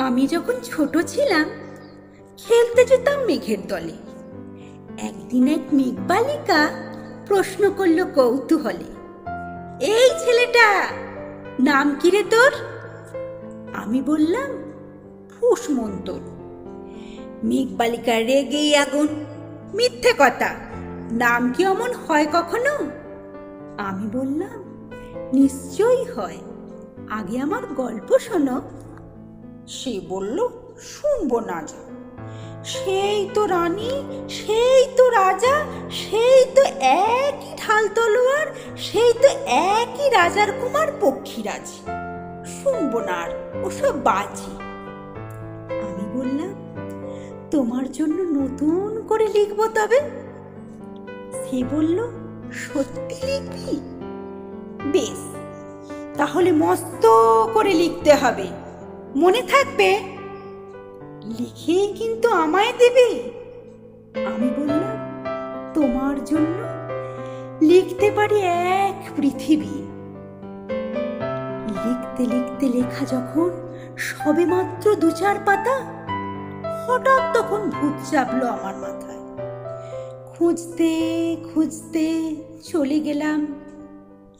আমি যখন ছোট ছিলাম খেলতে যেতাম মেঘের দলে। একদিন এক মেঘবালিকা প্রশ্ন করলো কৌতূহলে, এই ছেলেটা, নাম কি রে তোর? আমি বললাম, ফুসমন্তর। মেঘবালিকা রেগেই আগুন, মিথ্যে কথা, নাম কি অমন হয় কখনো? আমি বললাম, নিশ্চয়ই হয়, আগে আমার গল্প শোনো। সে বলল, শুনবো না যা, সেই তো রানী, সেই তো রাজা, সেই তো একই ঢাল তলোয়ার, সেই তো একই রাজার কুমার পক্ষীরাজ, শুনবো না আর, ওসব বাজি। আমি বললাম, তোমার জন্য নতুন করে লিখবো তবে। সে বলল, সত্যি লিখবি? বেশ, তাহলে মস্ত করে লিখতে হবে, মনে থাকবে, লিখেই কিন্তু আমায় দেবে। আমি বললাম, তোমার জন্য লিখতে পারি এক পৃথিবী। লিখতে লিখতে লেখা যখন সবে মাত্র 2-4 পাতা, হঠাৎ তখন ভূত চাপলো আমার মাথায়। খুঁজতে খুঁজতে চলে গেলাম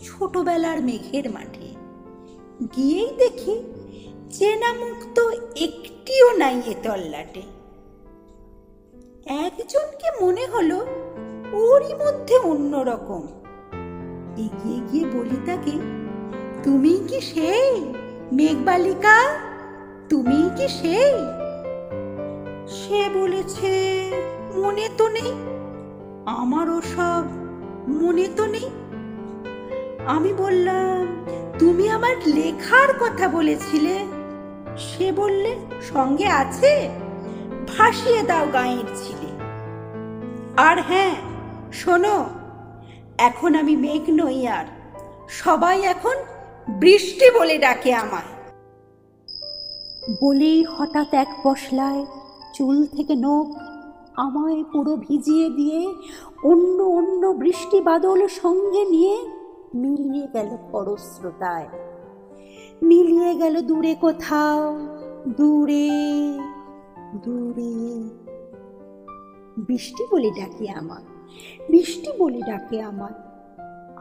ছোটবেলার মেঘের মাঠে। গিয়েই দেখি চেনা মুখ তো একটিও নাই এ তল্লাটে। একজনকে মনে হলো ওরই মধ্যে অন্যরকম। এগিয়ে গিয়ে বলি তাকে, তুমি কি সেই মেঘবালিকা? তুমি কি সেই? সে বলেছে, মনে তো নেই, আমার ওসব মনে তো নেই। আমি বললাম, তুমি আমার লেখার কথা বলেছিলে। সে বললে, সঙ্গে আছে, ভাসিয়ে দাও গাঁয়ের ছিলে। আর হ্যাঁ, শোনো, এখন আমি মেঘ নই আর, সবাই এখন বৃষ্টি বলে ডাকে আমায়। বলেই হঠাৎ এক পশলায় চুল থেকে নখ আমায় পুরো ভিজিয়ে দিয়ে অন্য অন্য বৃষ্টি বাদল সঙ্গে নিয়ে মিলিয়ে গেল খরস্রোতায়, মিলিয়ে গেল দূরে কোথাও, দূরে দূরে। বৃষ্টি বলে ডাকে আমার, বৃষ্টি বলে ডাকে আমার।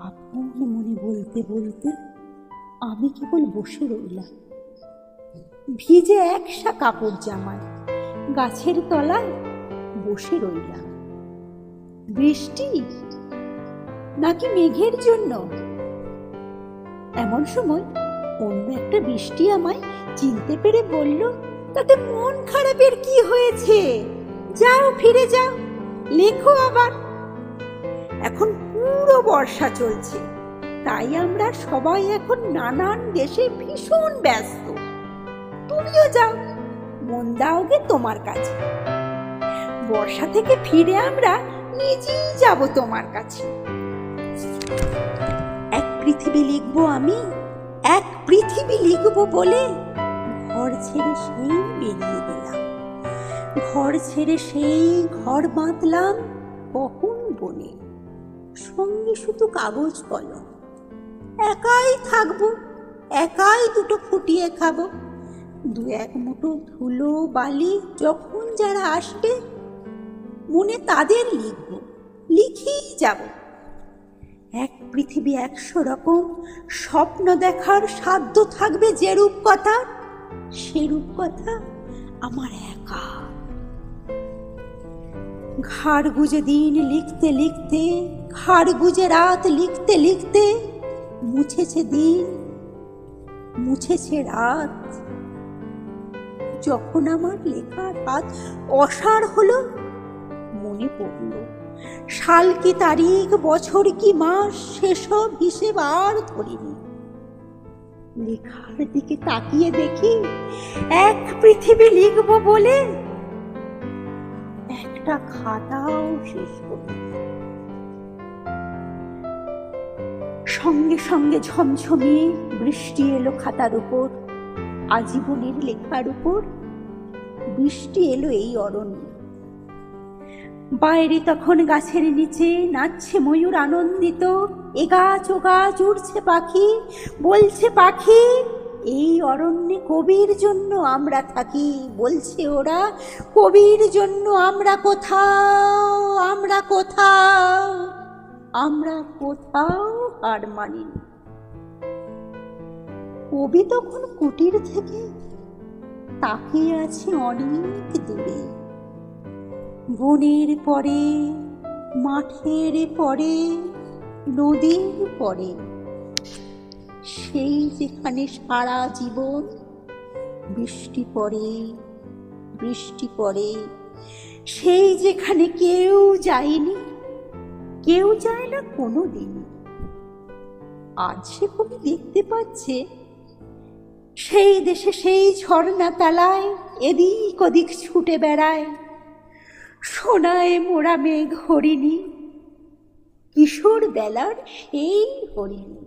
আপন মনে বলতে বলতে আমি কেবল বসে রইলাম, ভিজে একসা কাপড় জামায় গাছের তলায় বসে রইলাম। বৃষ্টি নাকি মেঘের জন্য? এমন সময় অন্য একটা বৃষ্টি আমায় চিনতে পেরে বলল, তাতে মন খারাপের কি হয়েছে, যাও ফিরে যাও, লেখো আবার। এখন পুরো বর্ষা চলছে, তাই আমরা সবাই এখন নানান দেশে ভীষণ ব্যস্ত। তুমিও যাও, মন দাওগে তোমার কাছে। বর্ষা থেকে ফিরে আমরা নিজেই যাব তোমার কাছে। এক পৃথিবী লিখবো আমি, এক পৃথিবী লিখবো বলে ঘর ছেড়ে সেই বেরিয়ে গেলাম। ঘর ছেড়ে সেই ঘর বাঁধলাম কখন বনে, সঙ্গে শুধু কাগজ কলম। একাই থাকবো, একাই দুটো ফুটিয়ে খাবো। 2-1 মুঠো ধুলো বালি যখন যারা আসবে, মনে তাদের লিখবো, লিখেই যাব। এক পৃথিবী 100 রকম স্বপ্ন দেখার সাধ্য থাকবে যে রূপ কথা, সে রূপ কথা আমার একা। ঘাড় গুজে দিন লিখতে লিখতে, ঘাড় গুজে রাত লিখতে লিখতে, মুছেছে দিন, মুছেছে রাত। যখন আমার লেখার হাত অসাড় হলো, মনে পড়ল সাল কি তারিখ, বছর কি মাস, সেসব হিসেব আর ধরিনি। লেখার দিকে তাকিয়ে দেখি এক পৃথিবী লিখবো বলে একটা খাতাও শেষ করি। সঙ্গে সঙ্গে ঝমঝমিয়ে বৃষ্টি এলো খাতার উপর, আজীবনের লেখার উপর। বৃষ্টি এলো এই অরণ্য। বাইরে তখন গাছের নিচে নাচছে ময়ূর আনন্দিত, এ গাছ ও গাছ উড়ছে পাখি, বলছে পাখি, এই অরণ্যে কবির জন্য আমরা থাকি, বলছে ওরা, কবির জন্য আমরা কোথাও, আমরা কোথাও, আমরা কোথাও হার মানিনি। কবি তখন কুটির থেকে তাকিয়ে আছে অনেক দূরে, বনের পরে, মাঠের পরে, নদীর পরে, সেই যেখানে সারা জীবন বৃষ্টি পড়ে, বৃষ্টি পড়ে, সেই যেখানে কেউ যায়নি, কেউ যায় না কোনো দিন। আজ সে কবি দেখতে পাচ্ছে সেই দেশে সেই ঝর্ণা তালায় এদিক ওদিক ছুটে বেড়ায় সোনায় মোড়া মেঘ হরিণী, কিশোর বেলার সেই হরিণী।